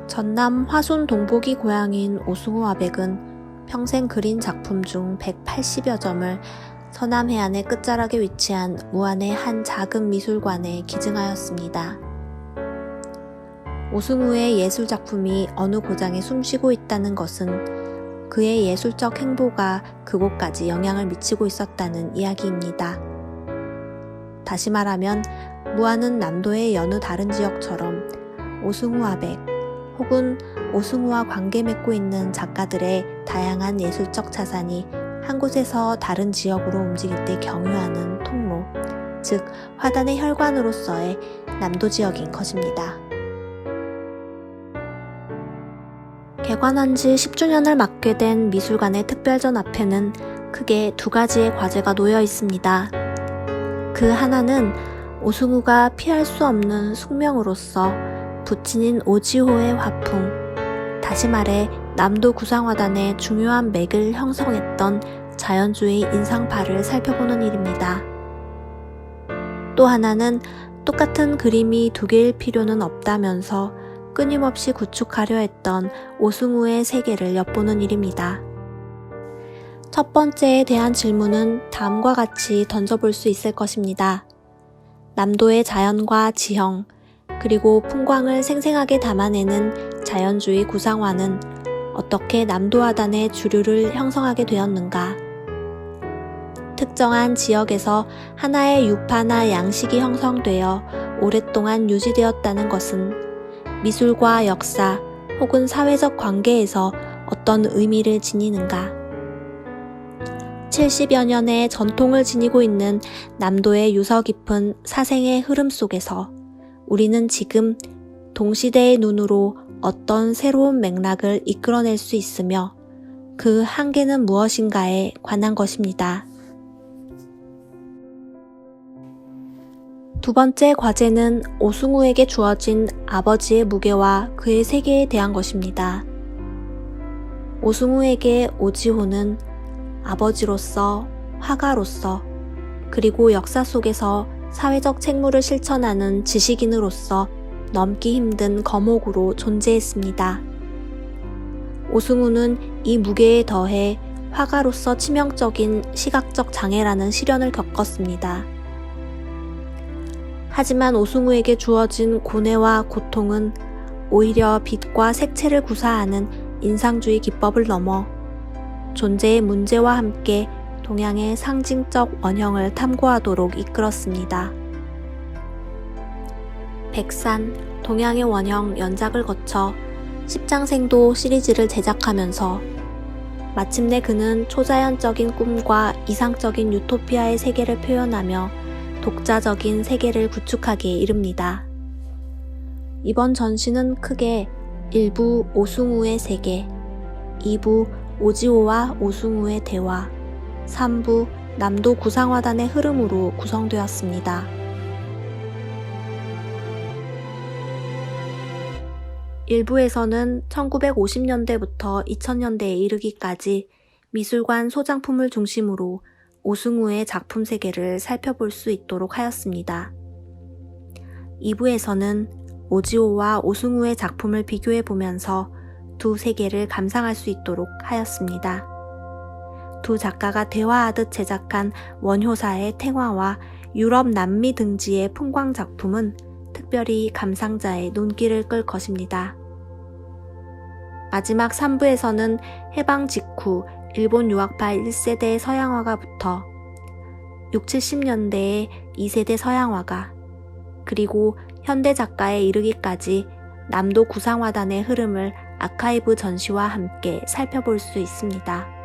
전남 화순 동복이 고향인 오승우 화백은 평생 그린 작품 중 180여 점을 서남 해안의 끝자락에 위치한 무안의 한 작은 미술관에 기증하였습니다. 오승우의 예술작품이 어느 고장에 숨쉬고 있다는 것은 그의 예술적 행보가 그곳까지 영향을 미치고 있었다는 이야기입니다. 다시 말하면 무안은 남도의 여느 다른 지역처럼 오승우 화백 혹은 오승우와 관계 맺고 있는 작가들의 다양한 예술적 자산이 한 곳에서 다른 지역으로 움직일 때 경유하는 통로, 즉 화단의 혈관으로서의 남도 지역인 것입니다. 개관한 지 10주년을 맞게 된 미술관의 특별전 앞에는 크게 두 가지의 과제가 놓여 있습니다. 그 하나는 오승우가 피할 수 없는 숙명으로서 부친인 오지호의 화풍, 다시 말해 남도 구상화단의 중요한 맥을 형성했던 자연주의 인상파를 살펴보는 일입니다. 또 하나는 똑같은 그림이 두 개일 필요는 없다면서 끊임없이 구축하려 했던 오승우의 세계를 엿보는 일입니다. 첫 번째에 대한 질문은 다음과 같이 던져볼 수 있을 것입니다. 남도의 자연과 지형, 그리고 풍광을 생생하게 담아내는 자연주의 구상화는 어떻게 남도화단의 주류를 형성하게 되었는가? 특정한 지역에서 하나의 유파나 양식이 형성되어 오랫동안 유지되었다는 것은 미술과 역사 혹은 사회적 관계에서 어떤 의미를 지니는가? 70여 년의 전통을 지니고 있는 남도의 유서 깊은 사생의 흐름 속에서 우리는 지금 동시대의 눈으로 어떤 새로운 맥락을 이끌어낼 수 있으며 그 한계는 무엇인가에 관한 것입니다. 두 번째 과제는 오승우에게 주어진 아버지의 무게와 그의 세계에 대한 것입니다. 오승우에게 오지호는 아버지로서, 화가로서, 그리고 역사 속에서 사회적 책무를 실천하는 지식인으로서 넘기 힘든 거목으로 존재했습니다. 오승우는 이 무게에 더해 화가로서 치명적인 시각적 장애라는 시련을 겪었습니다. 하지만 오승우에게 주어진 고뇌와 고통은 오히려 빛과 색채를 구사하는 인상주의 기법을 넘어 존재의 문제와 함께 동양의 상징적 원형을 탐구하도록 이끌었습니다. 백산, 동양의 원형 연작을 거쳐 십장생도 시리즈를 제작하면서 마침내 그는 초자연적인 꿈과 이상적인 유토피아의 세계를 표현하며 독자적인 세계를 구축하기에 이릅니다. 이번 전시는 크게 1부 오승우의 세계, 2부 오지호와 오승우의 대화, 3부 남도 구상화단의 흐름으로 구성되었습니다. 일부에서는 1950년대부터 2000년대에 이르기까지 미술관 소장품을 중심으로 오승우의 작품 세계를 살펴볼 수 있도록 하였습니다. 2부에서는 오지호와 오승우의 작품을 비교해 보면서 두 세계를 감상할 수 있도록 하였습니다. 두 작가가 대화하듯 제작한 원효사의 탱화와 유럽 남미 등지의 풍광 작품은 특별히 감상자의 눈길을 끌 것입니다. 마지막 3부에서는 해방 직후 일본 유학파 1세대 서양화가부터 6, 70년대의 2세대 서양화가 그리고 현대 작가에 이르기까지 남도 구상화단의 흐름을 아카이브 전시와 함께 살펴볼 수 있습니다.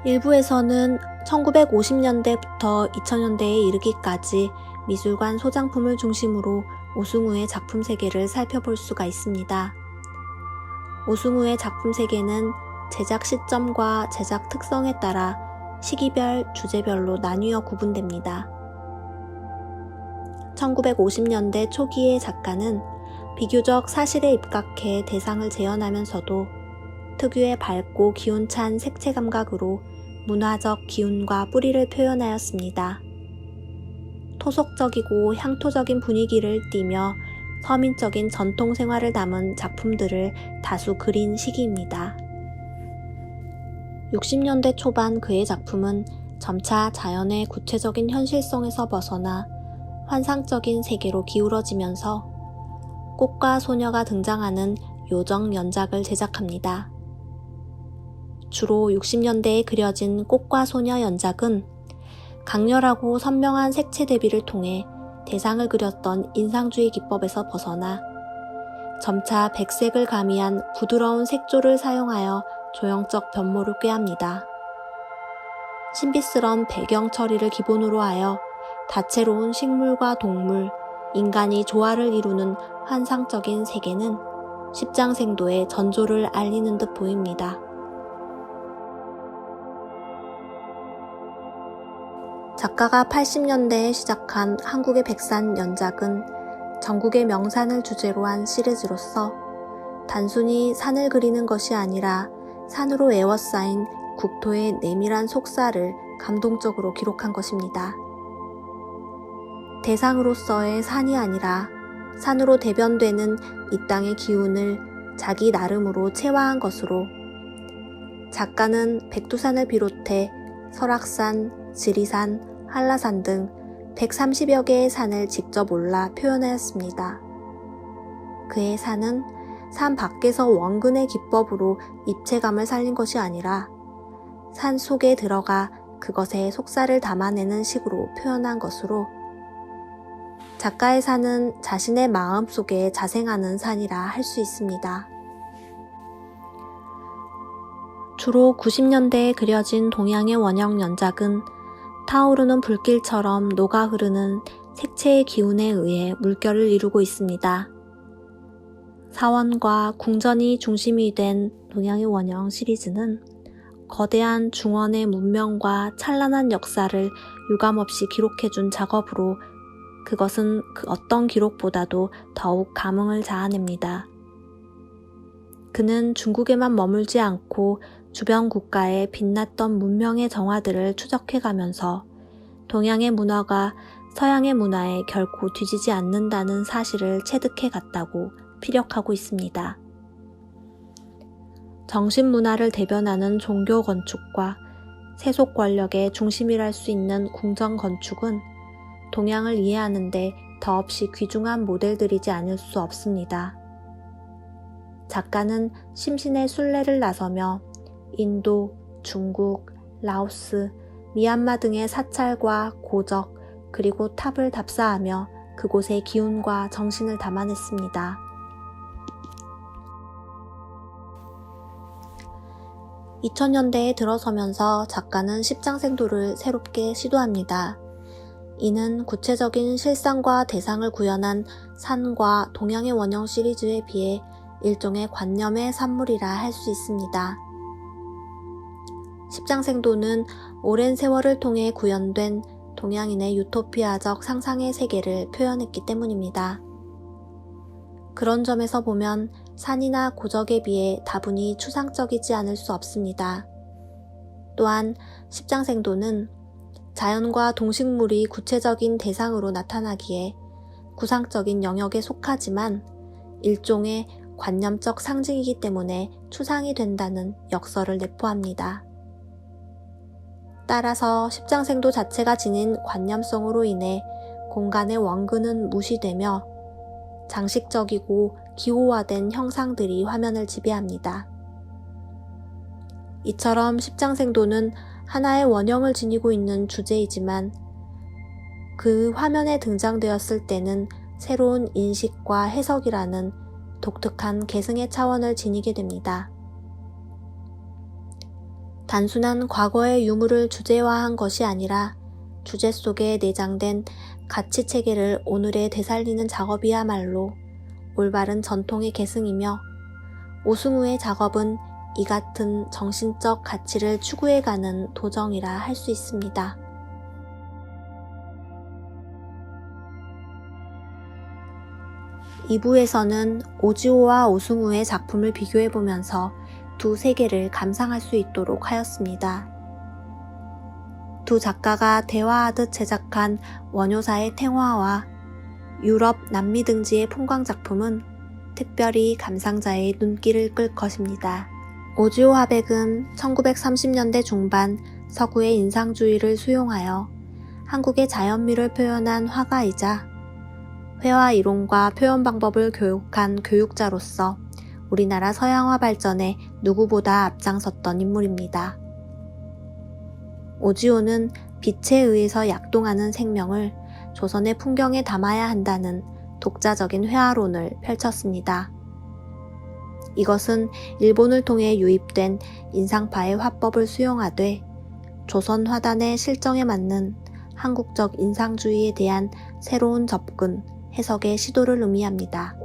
1부에서는 1950년대부터 2000년대에 이르기까지 미술관 소장품을 중심으로 오승우의 작품 세계를 살펴볼 수가 있습니다. 오승우의 작품 세계는 제작 시점과 제작 특성에 따라 시기별, 주제별로 나뉘어 구분됩니다. 1950년대 초기의 작가는 비교적 사실에 입각해 대상을 재현하면서도 특유의 밝고 기운찬 색채 감각으로 문화적 기운과 뿌리를 표현하였습니다. 토속적이고 향토적인 분위기를 띠며 서민적인 전통 생활을 담은 작품들을 다수 그린 시기입니다. 60년대 초반 그의 작품은 점차 자연의 구체적인 현실성에서 벗어나 환상적인 세계로 기울어지면서 꽃과 소녀가 등장하는 요정 연작을 제작합니다. 주로 60년대에 그려진 꽃과 소녀 연작은 강렬하고 선명한 색채 대비를 통해 대상을 그렸던 인상주의 기법에서 벗어나 점차 백색을 가미한 부드러운 색조를 사용하여 조형적 변모를 꾀합니다. 신비스런 배경 처리를 기본으로 하여 다채로운 식물과 동물, 인간이 조화를 이루는 환상적인 세계는 십장생도의 전조를 알리는 듯 보입니다. 작가가 80년대에 시작한 한국의 백산 연작은 전국의 명산을 주제로 한 시리즈로서 단순히 산을 그리는 것이 아니라 산으로 에워싸인 국토의 내밀한 속살을 감동적으로 기록한 것입니다. 대상으로서의 산이 아니라 산으로 대변되는 이 땅의 기운을 자기 나름으로 체화한 것으로 작가는 백두산을 비롯해 설악산, 지리산, 한라산 등 130여 개의 산을 직접 올라 표현하였습니다. 그의 산은 산 밖에서 원근의 기법으로 입체감을 살린 것이 아니라 산 속에 들어가 그것의 속살을 담아내는 식으로 표현한 것으로 작가의 산은 자신의 마음 속에 자생하는 산이라 할 수 있습니다. 주로 90년대에 그려진 동양의 원형 연작은 타오르는 불길처럼 녹아 흐르는 색채의 기운에 의해 물결을 이루고 있습니다. 사원과 궁전이 중심이 된 동양의 원형 시리즈는 거대한 중원의 문명과 찬란한 역사를 유감없이 기록해준 작업으로 그것은 그 어떤 기록보다도 더욱 감흥을 자아냅니다. 그는 중국에만 머물지 않고 주변 국가의 빛났던 문명의 정화들을 추적해가면서 동양의 문화가 서양의 문화에 결코 뒤지지 않는다는 사실을 체득해갔다고 피력하고 있습니다. 정신문화를 대변하는 종교 건축과 세속 권력의 중심이랄 수 있는 궁전 건축은 동양을 이해하는 데 더없이 귀중한 모델들이지 않을 수 없습니다. 작가는 심신의 순례를 나서며 인도, 중국, 라오스, 미얀마 등의 사찰과 고적 그리고 탑을 답사하며 그곳의 기운과 정신을 담아냈습니다. (2000년대에) 들어서면서 작가는 십장생도를 새롭게 시도합니다. 이는 구체적인 실상과 대상을 구현한 산과 동양의 원형 시리즈에 비해 일종의 관념의 산물이라 할 수 있습니다. 십장생도는 오랜 세월을 통해 구현된 동양인의 유토피아적 상상의 세계를 표현했기 때문입니다. 그런 점에서 보면 산이나 고적에 비해 다분히 추상적이지 않을 수 없습니다. 또한 십장생도는 자연과 동식물이 구체적인 대상으로 나타나기에 구상적인 영역에 속하지만 일종의 관념적 상징이기 때문에 추상이 된다는 역설을 내포합니다. 따라서 십장생도 자체가 지닌 관념성으로 인해 공간의 원근은 무시되며 장식적이고 기호화된 형상들이 화면을 지배합니다. 이처럼 십장생도는 하나의 원형을 지니고 있는 주제이지만 그 화면에 등장되었을 때는 새로운 인식과 해석이라는 독특한 계승의 차원을 지니게 됩니다. 단순한 과거의 유물을 주제화한 것이 아니라 주제 속에 내장된 가치 체계를 오늘에 되살리는 작업이야말로 올바른 전통의 계승이며 오승우의 작업은 이 같은 정신적 가치를 추구해가는 도정이라 할 수 있습니다. (2부에서는) 오지호와 오승우의 작품을 비교해보면서 두 세계를 감상할 수 있도록 하였습니다. 두 작가가 대화하듯 제작한 원효사의 탱화와 유럽 남미 등지의 풍광 작품은 특별히 감상자의 눈길을 끌 것입니다. 오지오 하백은 1930년대 중반 서구의 인상주의를 수용하여 한국의 자연미를 표현한 화가이자 회화 이론과 표현 방법을 교육한 교육자로서 우리나라 서양화 발전에 누구보다 앞장섰던 인물입니다. 오지오는 빛에 의해서 약동하는 생명을 조선의 풍경에 담아야 한다는 독자적인 회화론을 펼쳤습니다. 이것은 일본을 통해 유입된 인상파의 화법을 수용하되 조선 화단의 실정에 맞는 한국적 인상주의에 대한 새로운 접근, 해석의 시도를 의미합니다.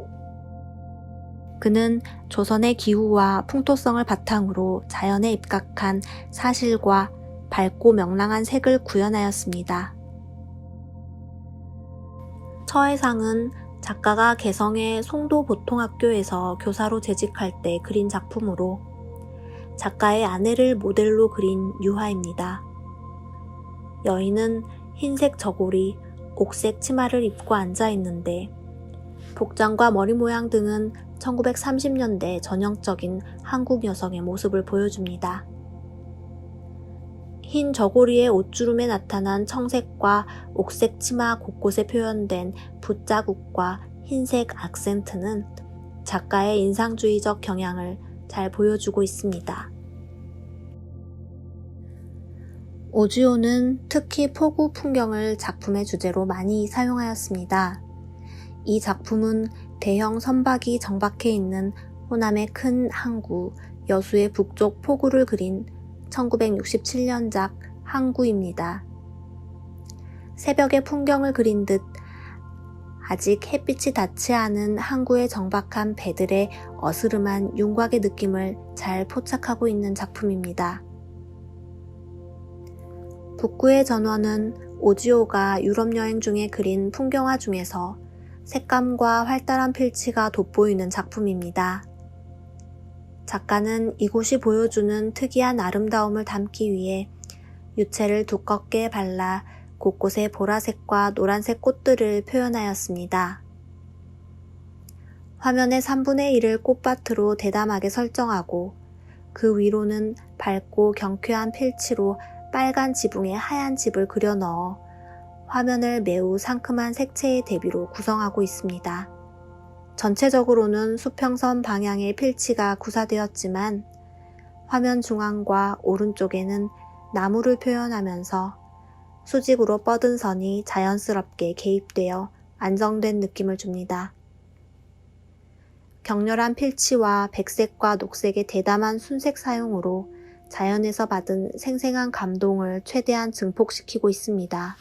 그는 조선의 기후와 풍토성을 바탕으로 자연에 입각한 사실과 밝고 명랑한 색을 구현하였습니다. 처해상은 작가가 개성의 송도보통학교에서 교사로 재직할 때 그린 작품으로 작가의 아내를 모델로 그린 유화입니다. 여인은 흰색 저고리, 옥색 치마를 입고 앉아 있는데 복장과 머리 모양 등은 1930년대 전형적인 한국 여성의 모습을 보여줍니다. 흰 저고리의 옷주름에 나타난 청색과 옥색 치마 곳곳에 표현된 붓자국과 흰색 악센트는 작가의 인상주의적 경향을 잘 보여주고 있습니다. 오지오는 특히 폭우 풍경을 작품의 주제로 많이 사용하였습니다. 이 작품은 대형 선박이 정박해 있는 호남의 큰 항구 여수의 북쪽 포구를 그린 1967년작 항구입니다. 새벽의 풍경을 그린 듯 아직 햇빛이 닿지 않은 항구에 정박한 배들의 어스름한 윤곽의 느낌을 잘 포착하고 있는 작품입니다. 북구의 전원은 오지오가 유럽 여행 중에 그린 풍경화 중에서 색감과 활달한 필치가 돋보이는 작품입니다. 작가는 이곳이 보여주는 특이한 아름다움을 담기 위해 유채를 두껍게 발라 곳곳에 보라색과 노란색 꽃들을 표현하였습니다. 화면의 3분의 1을 꽃밭으로 대담하게 설정하고 그 위로는 밝고 경쾌한 필치로 빨간 지붕에 하얀 집을 그려 넣어 화면을 매우 상큼한 색채의 대비로 구성하고 있습니다. 전체적으로는 수평선 방향의 필치가 구사되었지만 화면 중앙과 오른쪽에는 나무를 표현하면서 수직으로 뻗은 선이 자연스럽게 개입되어 안정된 느낌을 줍니다. 격렬한 필치와 백색과 녹색의 대담한 순색 사용으로 자연에서 받은 생생한 감동을 최대한 증폭시키고 있습니다.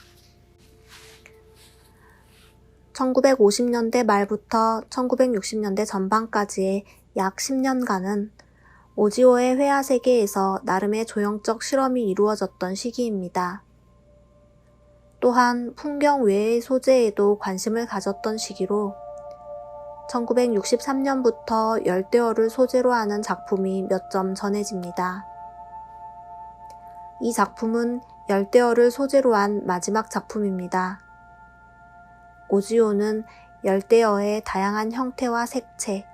1950년대 말부터 1960년대 전반까지의 약 10년간은 오지오의 회화 세계에서 나름의 조형적 실험이 이루어졌던 시기입니다. 또한 풍경 외의 소재에도 관심을 가졌던 시기로 1963년부터 열대어를 소재로 하는 작품이 몇 점 전해집니다. 이 작품은 열대어를 소재로 한 마지막 작품입니다. 오지오는 열대어의 다양한 형태와 색채,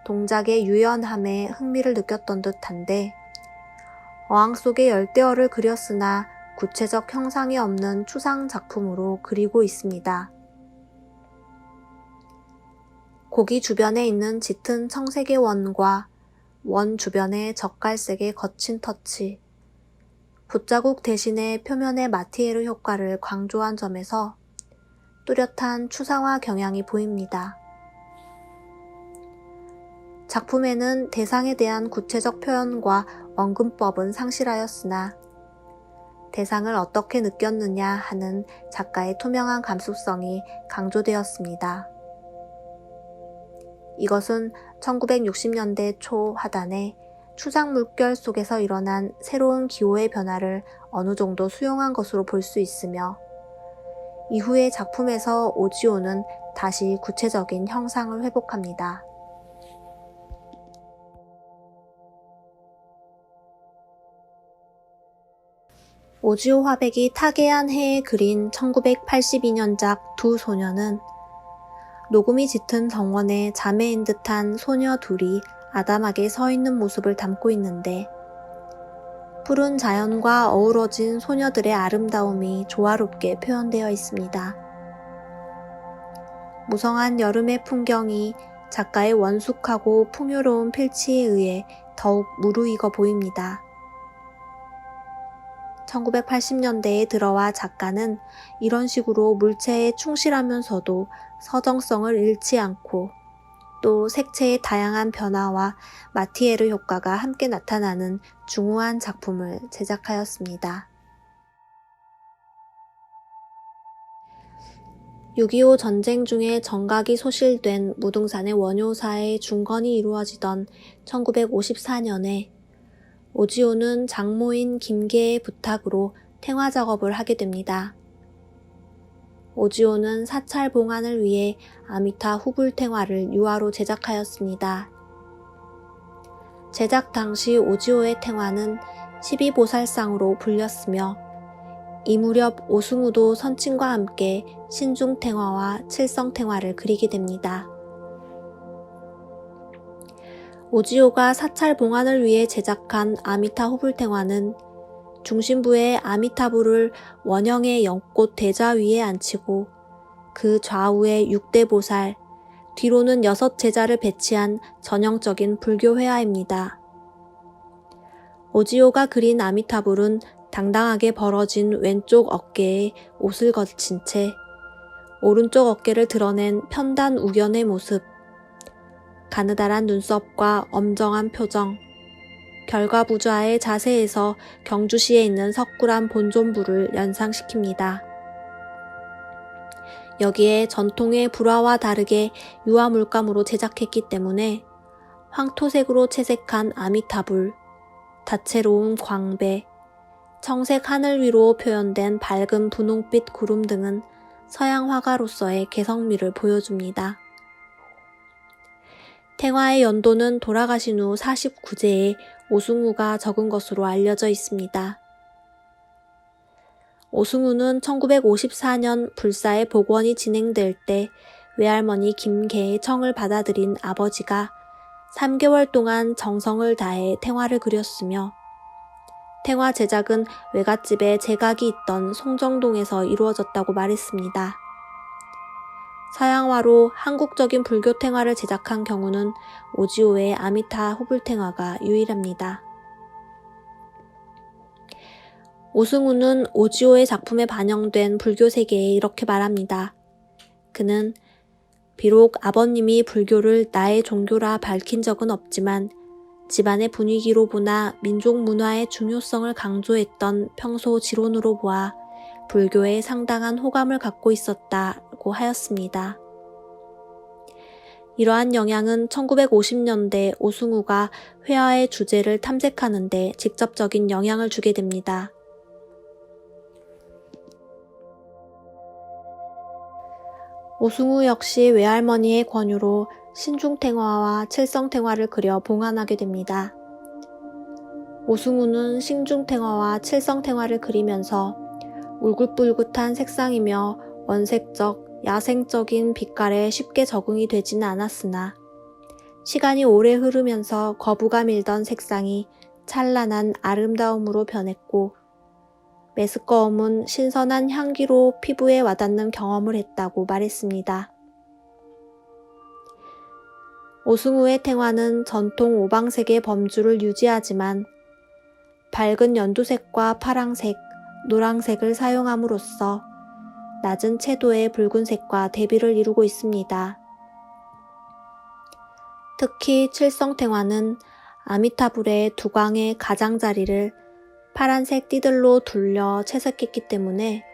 동작의 유연함에 흥미를 느꼈던 듯한데 어항 속의 열대어를 그렸으나 구체적 형상이 없는 추상 작품으로 그리고 있습니다. 고기 주변에 있는 짙은 청색의 원과 원 주변의 젓갈색의 거친 터치, 붓자국 대신에 표면의 마티에르 효과를 강조한 점에서 뚜렷한 추상화 경향이 보입니다. 작품에는 대상에 대한 구체적 표현과 언급법은 상실하였으나 대상을 어떻게 느꼈느냐 하는 작가의 투명한 감수성이 강조되었습니다. 이것은 1960년대 초 하단에 추상 물결 속에서 일어난 새로운 기호의 변화를 어느 정도 수용한 것으로 볼 수 있으며 이후의 작품에서 오지오는 다시 구체적인 형상을 회복합니다. 오지오 화백이 타계한 해에 그린 1982년작 두 소녀는 녹음이 짙은 정원에 자매인 듯한 소녀 둘이 아담하게 서 있는 모습을 담고 있는데 푸른 자연과 어우러진 소녀들의 아름다움이 조화롭게 표현되어 있습니다. 무성한 여름의 풍경이 작가의 원숙하고 풍요로운 필치에 의해 더욱 무르익어 보입니다. 1980년대에 들어와 작가는 이런 식으로 물체에 충실하면서도 서정성을 잃지 않고 또 색채의 다양한 변화와 마티에르 효과가 함께 나타나는 중후한 작품을 제작하였습니다. 6.25 전쟁 중에 정각이 소실된 무등산의 원효사의 중건이 이루어지던 1954년에 오지오는 장모인 김계의 부탁으로 탱화 작업을 하게 됩니다. 오지오는 사찰 봉안을 위해 아미타 후불 탱화를 유화로 제작하였습니다. 제작 당시 오지오의 탱화는 12보살상으로 불렸으며 이 무렵 오승우도 선친과 함께 신중 탱화와 칠성 탱화를 그리게 됩니다. 오지오가 사찰 봉안을 위해 제작한 아미타 후불 탱화는 중심부에 아미타불을 원형의 연꽃 대자 위에 앉히고 그 좌우에 6대 보살, 뒤로는 6 제자를 배치한 전형적인 불교 회화입니다. 오지오가 그린 아미타불은 당당하게 벌어진 왼쪽 어깨에 옷을 거친 채 오른쪽 어깨를 드러낸 편단 우견의 모습, 가느다란 눈썹과 엄정한 표정, 결과부좌의 자세에서 경주시에 있는 석굴암 본존부를 연상시킵니다. 여기에 전통의 불화와 다르게 유화 물감으로 제작했기 때문에 황토색으로 채색한 아미타불, 다채로운 광배, 청색 하늘 위로 표현된 밝은 분홍빛 구름 등은 서양 화가로서의 개성미를 보여줍니다. 탱화의 연도는 돌아가신 후 49제에 오승우가 적은 것으로 알려져 있습니다. 오승우는 1954년 불사의 복원이 진행될 때 외할머니 김계의 청을 받아들인 아버지가 3개월 동안 정성을 다해 탱화를 그렸으며 탱화 제작은 외갓집에 제각이 있던 송정동에서 이루어졌다고 말했습니다. 서양화로 한국적인 불교 탱화를 제작한 경우는 오지오의 아미타 후불 탱화가 유일합니다. 오승우는 오지오의 작품에 반영된 불교 세계에 이렇게 말합니다. 그는 비록 아버님이 불교를 나의 종교라 밝힌 적은 없지만 집안의 분위기로 보나 민족 문화의 중요성을 강조했던 평소 지론으로 보아 불교에 상당한 호감을 갖고 있었다고 하였습니다. 이러한 영향은 1950년대 오승우가 회화의 주제를 탐색하는 데 직접적인 영향을 주게 됩니다. 오승우 역시 외할머니의 권유로 신중탱화와 칠성탱화를 그려 봉안하게 됩니다. 오승우는 신중탱화와 칠성탱화를 그리면서 울긋불긋한 색상이며 원색적, 야생적인 빛깔에 쉽게 적응이 되지는 않았으나 시간이 오래 흐르면서 거부가 밀던 색상이 찬란한 아름다움으로 변했고 메스꺼움은 신선한 향기로 피부에 와닿는 경험을 했다고 말했습니다. 오승우의 탱화는 전통 오방색의 범주를 유지하지만 밝은 연두색과 파랑색, 노랑색을 사용함으로써 낮은 채도의 붉은색과 대비를 이루고 있습니다. 특히 칠성탱화는 아미타불의 두광의 가장자리를 파란색 띠들로 둘려 채색했기 때문에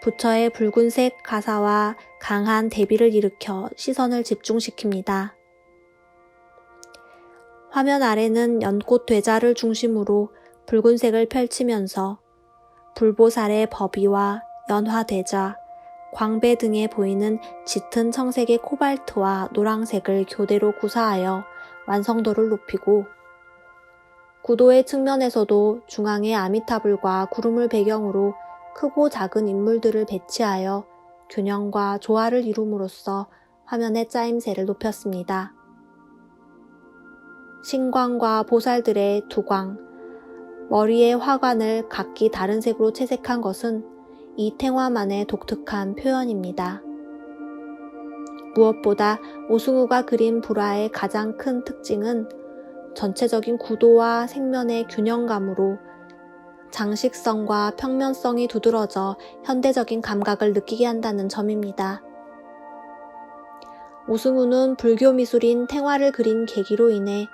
부처의 붉은색 가사와 강한 대비를 일으켜 시선을 집중시킵니다. 화면 아래는 연꽃 대자를 중심으로 붉은색을 펼치면서 불보살의 법위와 연화대자, 광배 등에 보이는 짙은 청색의 코발트와 노랑색을 교대로 구사하여 완성도를 높이고 구도의 측면에서도 중앙에 아미타불과 구름을 배경으로 크고 작은 인물들을 배치하여 균형과 조화를 이룸으로써 화면의 짜임새를 높였습니다. 신광과 보살들의 두광, 머리의 화관을 각기 다른 색으로 채색한 것은 이 탱화만의 독특한 표현입니다. 무엇보다 오승우가 그린 불화의 가장 큰 특징은 전체적인 구도와 색면의 균형감으로 장식성과 평면성이 두드러져 현대적인 감각을 느끼게 한다는 점입니다. 오승우는 불교 미술인 탱화를 그린 계기로 인해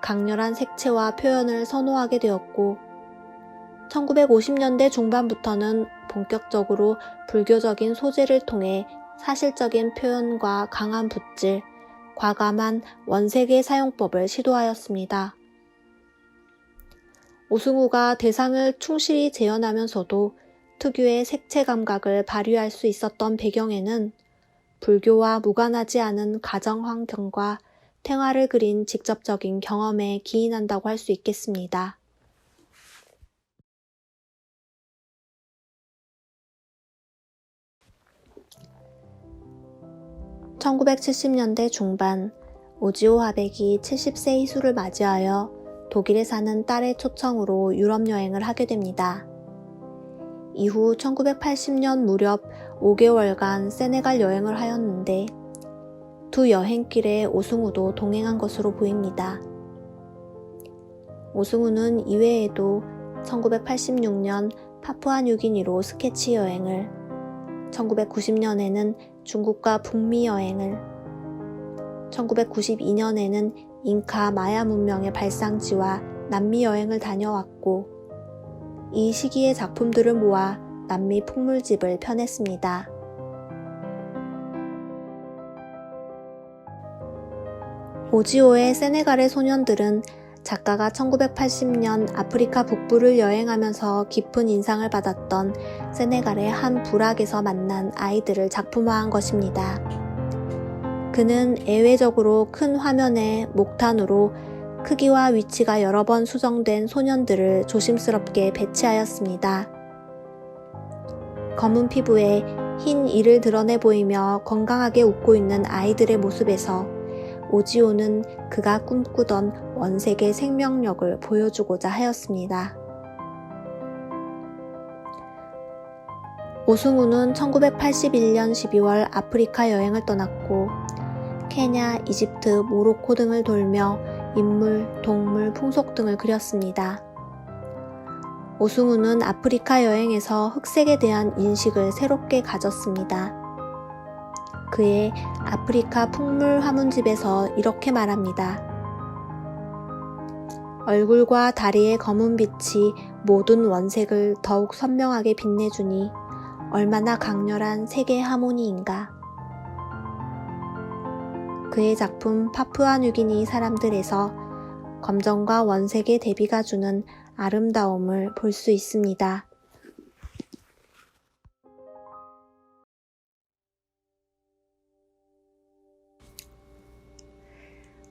강렬한 색채와 표현을 선호하게 되었고 1950년대 중반부터는 본격적으로 불교적인 소재를 통해 사실적인 표현과 강한 붓질, 과감한 원색의 사용법을 시도하였습니다. 오승우가 대상을 충실히 재현하면서도 특유의 색채 감각을 발휘할 수 있었던 배경에는 불교와 무관하지 않은 가정 환경과 탱화를 그린 직접적인 경험에 기인한다고 할 수 있겠습니다. (1970년대) 중반 오지오 화백이 70세 희수를 맞이하여 독일에 사는 딸의 초청으로 유럽 여행을 하게 됩니다. 이후 1980년 무렵 5개월간 세네갈 여행을 하였는데 두 여행길에 오승우도 동행한 것으로 보입니다. 오승우는 이외에도 1986년 파푸아뉴기니로 스케치 여행을, 1990년에는 중국과 북미 여행을, 1992년에는 잉카 마야 문명의 발상지와 남미 여행을 다녀왔고 이 시기의 작품들을 모아 남미 풍물집을 펴냈습니다. 오지오의 세네갈의 소년들은 작가가 1980년 아프리카 북부를 여행하면서 깊은 인상을 받았던 세네갈의 한 부락에서 만난 아이들을 작품화한 것입니다. 그는 애외적으로 큰 화면에 목탄으로 크기와 위치가 여러 번 수정된 소년들을 조심스럽게 배치하였습니다. 검은 피부에 흰 이를 드러내 보이며 건강하게 웃고 있는 아이들의 모습에서 오지오는 그가 꿈꾸던 원색의 생명력을 보여주고자 하였습니다. 오승우는 1981년 12월 아프리카 여행을 떠났고 케냐, 이집트, 모로코 등을 돌며 인물, 동물, 풍속 등을 그렸습니다. 오승우는 아프리카 여행에서 흑색에 대한 인식을 새롭게 가졌습니다. 그의 아프리카 풍물 화문집에서 이렇게 말합니다. 얼굴과 다리의 검은 빛이 모든 원색을 더욱 선명하게 빛내주니 얼마나 강렬한 색의 하모니인가. 그의 작품 파푸아뉴기니 사람들에서 검정과 원색의 대비가 주는 아름다움을 볼 수 있습니다.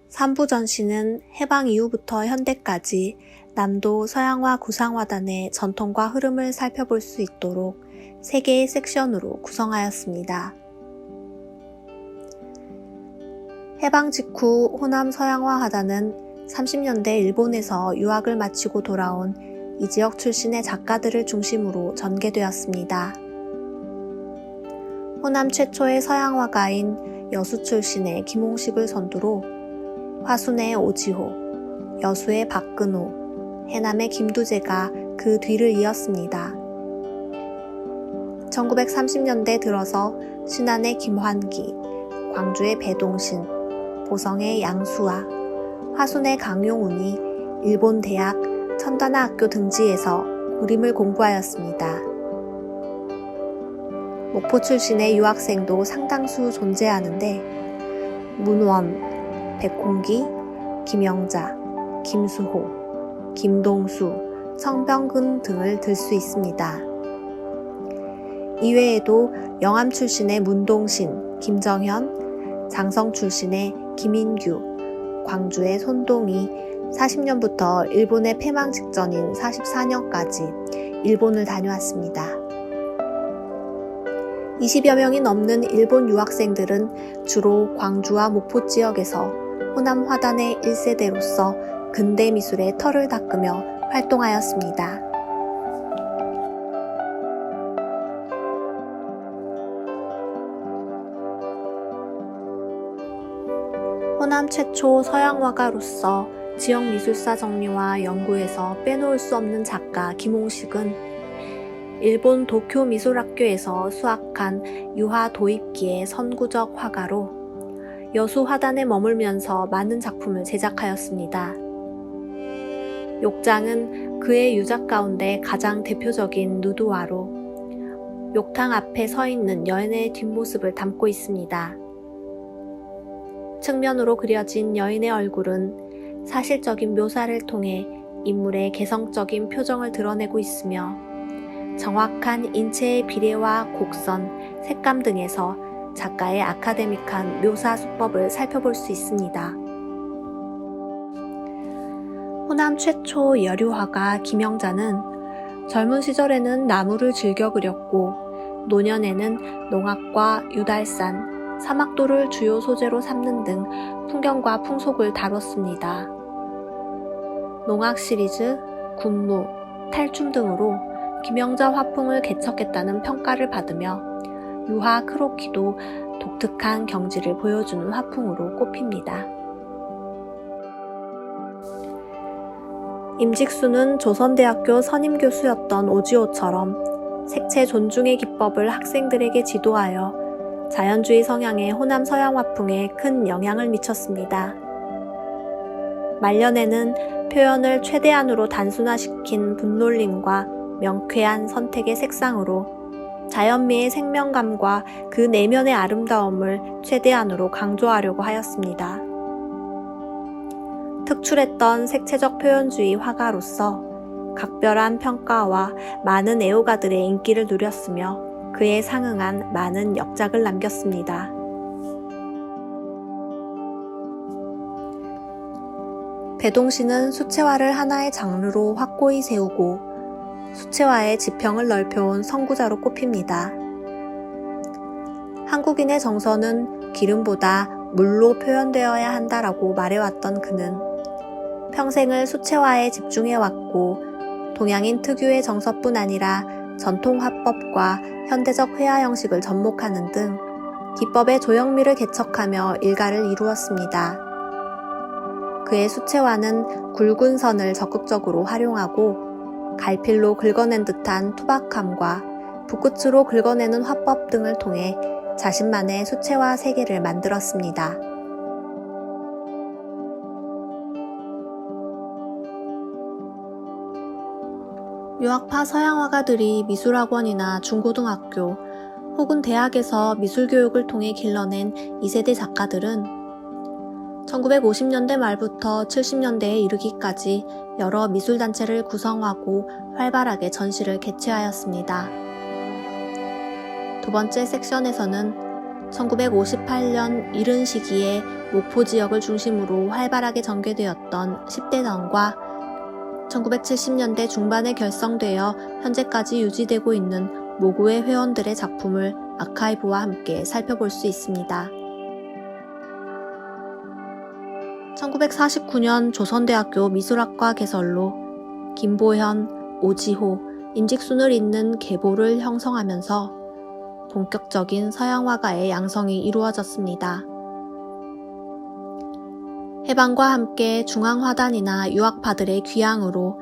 3부 전시는 해방 이후부터 현대까지 남도 서양화 구상화단의 전통과 흐름을 살펴볼 수 있도록 3개의 섹션으로 구성하였습니다. 해방 직후 호남 서양화하단은 30년대 일본에서 유학을 마치고 돌아온 이 지역 출신의 작가들을 중심으로 전개되었습니다. 호남 최초의 서양화가인 여수 출신의 김홍식을 선두로 화순의 오지호, 여수의 박근호, 해남의 김두재가 그 뒤를 이었습니다. 1930년대 들어서 신안의 김환기, 광주의 배동신, 보성의 양수아, 화순의 강용운이 일본 대학 천다나 학교 등지에서 그림을 공부하였습니다. 목포 출신의 유학생도 상당수 존재하는데 문원, 백홍기, 김영자, 김수호, 김동수, 성병근 등을 들 수 있습니다. 이외에도 영암 출신의 문동신, 김정현, 장성 출신의 김인규, 광주의 손동희, 40년부터 일본의 패망 직전인 44년까지 일본을 다녀왔습니다. 20여 명이 넘는 일본 유학생들은 주로 광주와 목포 지역에서 호남 화단의 1세대로서 근대 미술의 터를 닦으며 활동하였습니다. 호남 최초 서양 화가로서 지역 미술사 정리와 연구에서 빼놓을 수 없는 작가 김홍식은 일본 도쿄 미술학교에서 수학한 유화 도입기의 선구적 화가로 여수 화단에 머물면서 많은 작품을 제작하였습니다. 욕장은 그의 유작 가운데 가장 대표적인 누드화로 욕탕 앞에 서 있는 여인의 뒷모습을 담고 있습니다. 측면으로 그려진 여인의 얼굴은 사실적인 묘사를 통해 인물의 개성적인 표정을 드러내고 있으며 정확한 인체의 비례와 곡선, 색감 등에서 작가의 아카데믹한 묘사 수법을 살펴볼 수 있습니다. 호남 최초 여류화가 김영자는 젊은 시절에는 나무를 즐겨 그렸고 노년에는 농악과 유달산, 사막도를 주요 소재로 삼는 등 풍경과 풍속을 다뤘습니다. 농악 시리즈, 군무, 탈춤 등으로 김영자 화풍을 개척했다는 평가를 받으며 유화 크로키도 독특한 경지를 보여주는 화풍으로 꼽힙니다. 임직수는 조선대학교 선임교수였던 오지호처럼 색채 존중의 기법을 학생들에게 지도하여 자연주의 성향의 호남 서양 화풍에 큰 영향을 미쳤습니다. 말년에는 표현을 최대한으로 단순화시킨 분놀림과 명쾌한 선택의 색상으로 자연미의 생명감과 그 내면의 아름다움을 최대한으로 강조하려고 하였습니다. 특출했던 색채적 표현주의 화가로서 각별한 평가와 많은 애호가들의 인기를 누렸으며 그에 상응한 많은 역작을 남겼습니다. 배동시는 수채화를 하나의 장르로 확고히 세우고 수채화의 지평을 넓혀온 선구자로 꼽힙니다. 한국인의 정서는 기름보다 물로 표현되어야 한다라고 말해왔던 그는 평생을 수채화에 집중해왔고 동양인 특유의 정서뿐 아니라 전통 화법과 현대적 회화 형식을 접목하는 등 기법의 조형미를 개척하며 일가를 이루었습니다. 그의 수채화는 굵은 선을 적극적으로 활용하고 갈필로 긁어낸 듯한 투박함과 붓끝으로 긁어내는 화법 등을 통해 자신만의 수채화 세계를 만들었습니다. 유학파 서양 화가들이 미술학원이나 중고등학교 혹은 대학에서 미술교육을 통해 길러낸 2세대 작가들은 1950년대 말부터 70년대에 이르기까지 여러 미술단체를 구성하고 활발하게 전시를 개최하였습니다. 두 번째 섹션에서는 1958년 이른 시기에 목포 지역을 중심으로 활발하게 전개되었던 10대전과 1970년대 중반에 결성되어 현재까지 유지되고 있는 모구의 회원들의 작품을 아카이브와 함께 살펴볼 수 있습니다. 1949년 조선대학교 미술학과 개설로 김보현, 오지호, 임직순을 잇는 계보를 형성하면서 본격적인 서양 화가의 양성이 이루어졌습니다. 해방과 함께 중앙화단이나 유학파들의 귀향으로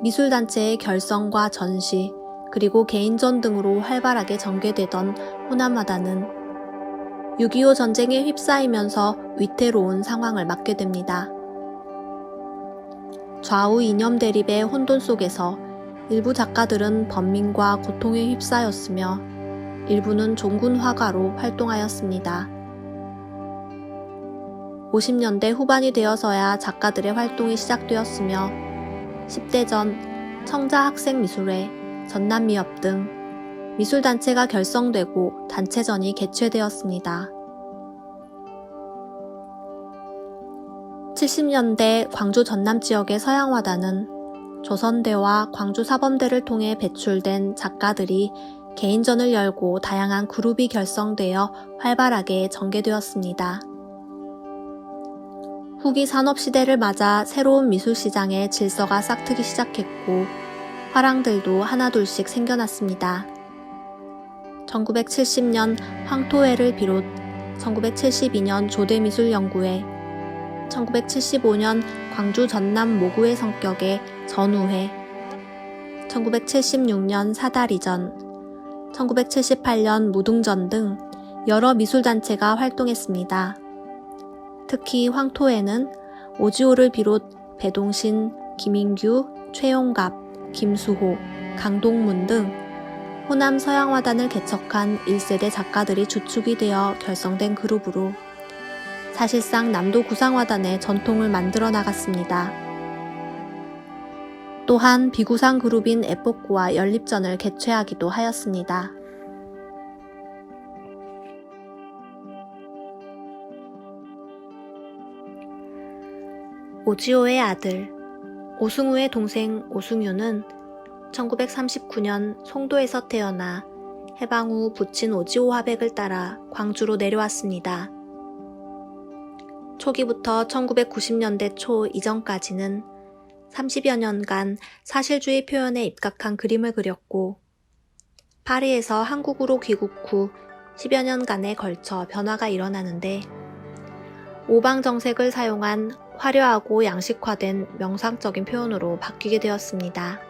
미술단체의 결성과 전시, 그리고 개인전 등으로 활발하게 전개되던 호남화단은 6.25 전쟁에 휩싸이면서 위태로운 상황을 맞게 됩니다. 좌우 이념 대립의 혼돈 속에서 일부 작가들은 번민과 고통에 휩싸였으며 일부는 종군 화가로 활동하였습니다. 50년대 후반이 되어서야 작가들의 활동이 시작되었으며 10대전, 청자학생미술회, 전남미협 등 미술단체가 결성되고 단체전이 개최되었습니다. 70년대 광주 전남 지역의 서양화단은 조선대와 광주 사범대를 통해 배출된 작가들이 개인전을 열고 다양한 그룹이 결성되어 활발하게 전개되었습니다. 후기 산업시대를 맞아 새로운 미술시장의 질서가 싹트기 시작했고 화랑들도 하나둘씩 생겨났습니다. 1970년 황토회를 비롯 1972년 조대미술연구회, 1975년 광주 전남 모구회 성격의 전우회, 1976년 사다리전, 1978년 무등전 등 여러 미술단체가 활동했습니다. 특히 황토회는 오지호를 비롯 배동신, 김인규, 최용갑, 김수호, 강동문 등 호남 서양화단을 개척한 1세대 작가들이 주축이 되어 결성된 그룹으로 사실상 남도 구상화단의 전통을 만들어 나갔습니다. 또한 비구상 그룹인 에포크와 연립전을 개최하기도 하였습니다. 오지호의 아들, 오승우의 동생 오승유는 1939년 송도에서 태어나 해방 후 부친 오지호 화백을 따라 광주로 내려왔습니다. 초기부터 1990년대 초 이전까지는 30여 년간 사실주의 표현에 입각한 그림을 그렸고 파리에서 한국으로 귀국 후 10여 년간에 걸쳐 변화가 일어나는데 오방정색을 사용한 화려하고 양식화된 명상적인 표현으로 바뀌게 되었습니다.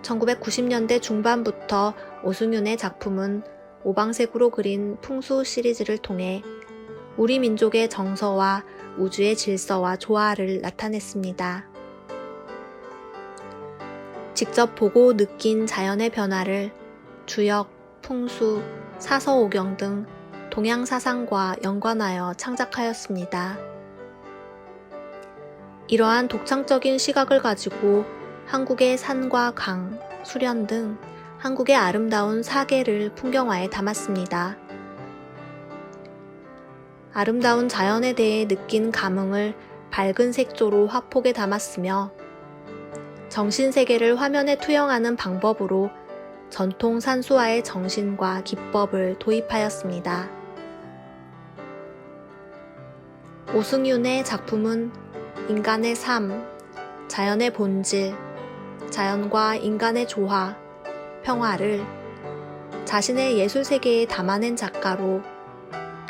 1990년대 중반부터 오승윤의 작품은 오방색으로 그린 풍수 시리즈를 통해 우리 민족의 정서와 우주의 질서와 조화를 나타냈습니다. 직접 보고 느낀 자연의 변화를 주역, 풍수, 사서오경 등 동양사상과 연관하여 창작하였습니다. 이러한 독창적인 시각을 가지고 한국의 산과 강, 수련 등 한국의 아름다운 사계를 풍경화에 담았습니다. 아름다운 자연에 대해 느낀 감흥을 밝은 색조로 화폭에 담았으며 정신세계를 화면에 투영하는 방법으로 전통 산수화의 정신과 기법을 도입하였습니다. 오승윤의 작품은 인간의 삶, 자연의 본질, 자연과 인간의 조화, 평화를 자신의 예술세계에 담아낸 작가로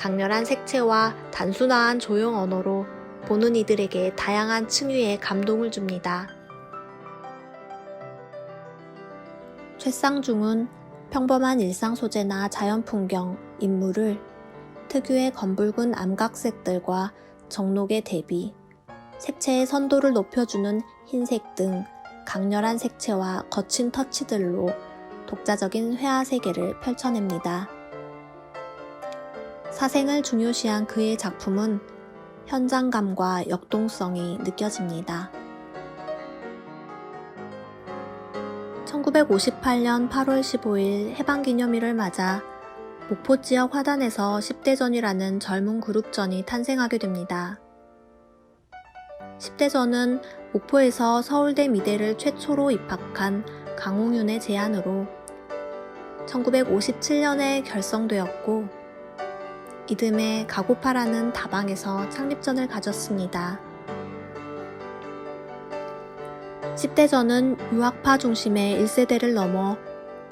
강렬한 색채와 단순화한 조형 언어로 보는 이들에게 다양한 층위의 감동을 줍니다. 최쌍중은 평범한 일상 소재나 자연 풍경, 인물을 특유의 검붉은 암각색들과 정록의 대비, 색채의 선도를 높여주는 흰색 등 강렬한 색채와 거친 터치들로 독자적인 회화 세계를 펼쳐냅니다. 사생을 중요시한 그의 작품은 현장감과 역동성이 느껴집니다. 1958년 8월 15일 해방기념일을 맞아 목포 지역 화단에서 10대전이라는 젊은 그룹전이 탄생하게 됩니다. 10대전은 목포에서 서울대 미대를 최초로 입학한 강홍윤의 제안으로 1957년에 결성되었고 이듬해 가고파라는 다방에서 창립전을 가졌습니다. 10대전은 유학파 중심의 1세대를 넘어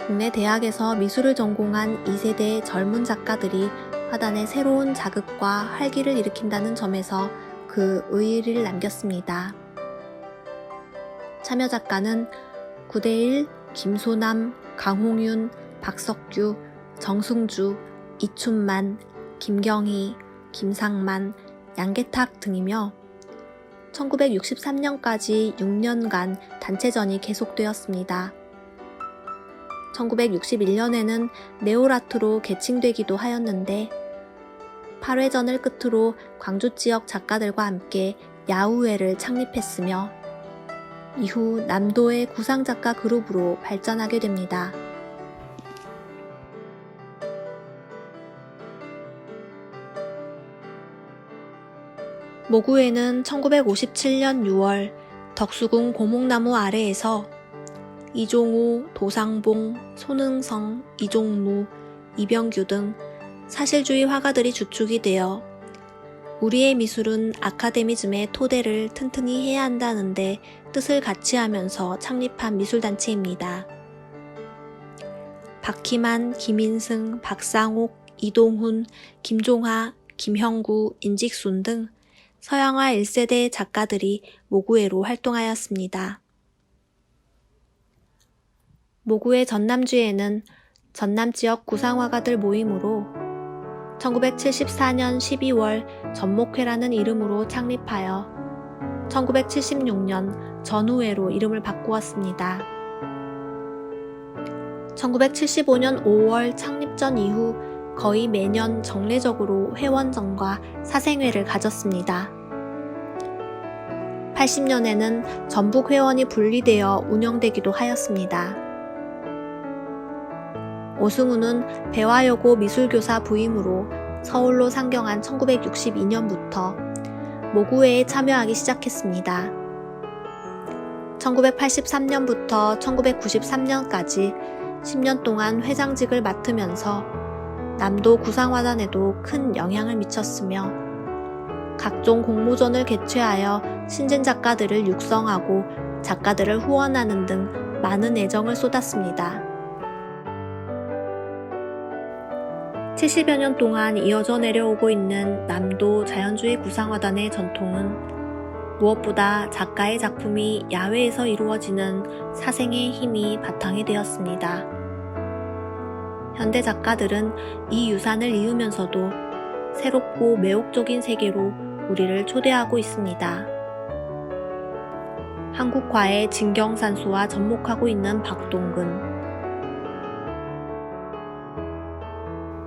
국내 대학에서 미술을 전공한 2세대 젊은 작가들이 화단에 새로운 자극과 활기를 일으킨다는 점에서 그 의의를 남겼습니다. 참여 작가는 구대일, 김소남, 강홍윤, 박석규, 정승주, 이춘만, 김경희, 김상만, 양계탁 등이며 1963년까지 6년간 단체전이 계속되었습니다. 1961년에는 네오라트로 개칭되기도 하였는데 8회전을 끝으로 광주 지역 작가들과 함께 야우회를 창립했으며 이후 남도의 구상작가 그룹으로 발전하게 됩니다. 모구에는 1957년 6월 덕수궁 고목나무 아래에서 이종우, 도상봉, 손흥성, 이종무, 이병규 등 사실주의 화가들이 주축이 되어 우리의 미술은 아카데미즘의 토대를 튼튼히 해야 한다는데 뜻을 같이 하면서 창립한 미술단체입니다. 박희만, 김인승, 박상옥, 이동훈, 김종하, 김형구, 인직순 등 서양화 1세대 작가들이 모구에로 활동하였습니다. 모구의 전남주에는 전남지역 구상화가들 모임으로 1974년 12월 전목회라는 이름으로 창립하여 1976년 전우회로 이름을 바꾸었습니다. 1975년 5월 창립전 이후 거의 매년 정례적으로 회원전과 사생회를 가졌습니다. 80년에는 전북 회원이 분리되어 운영되기도 하였습니다. 오승우는 배화여고 미술교사 부임으로 서울로 상경한 1962년부터 모구회에 참여하기 시작했습니다. 1983년부터 1993년까지 10년 동안 회장직을 맡으면서 남도 구상화단에도 큰 영향을 미쳤으며 각종 공모전을 개최하여 신진 작가들을 육성하고 작가들을 후원하는 등 많은 애정을 쏟았습니다. 70여 년 동안 이어져 내려오고 있는 남도 자연주의 구상화단의 전통은 무엇보다 작가의 작품이 야외에서 이루어지는 사생의 힘이 바탕이 되었습니다. 현대 작가들은 이 유산을 이으면서도 새롭고 매혹적인 세계로 우리를 초대하고 있습니다. 한국화의 진경산수와 접목하고 있는 박동근,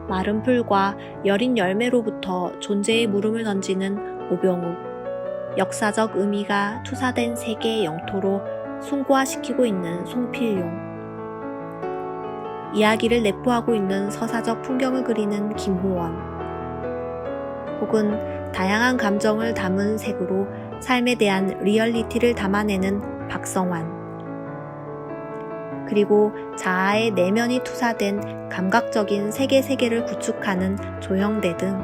마른 풀과 여린 열매로부터 존재의 물음을 던지는 오병욱, 역사적 의미가 투사된 세계의 영토로 숭고화시키고 있는 송필용, 이야기를 내포하고 있는 서사적 풍경을 그리는 김호원, 혹은 다양한 감정을 담은 색으로 삶에 대한 리얼리티를 담아내는 박성환, 그리고 자아의 내면이 투사된 감각적인 세계를 구축하는 조형대 등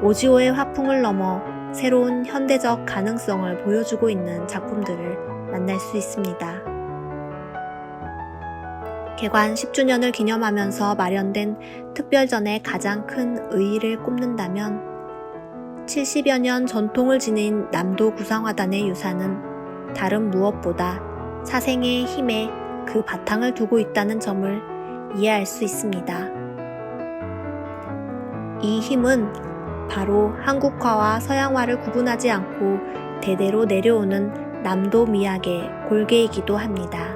오지오의 화풍을 넘어 새로운 현대적 가능성을 보여주고 있는 작품들을 만날 수 있습니다. 개관 10주년을 기념하면서 마련된 특별전의 가장 큰 의의를 꼽는다면 70여 년 전통을 지닌 남도 구상화단의 유산은 다른 무엇보다 사생의 힘에 그 바탕을 두고 있다는 점을 이해할 수 있습니다. 이 힘은 바로 한국화와 서양화를 구분하지 않고 대대로 내려오는 남도 미학의 골개이기도 합니다.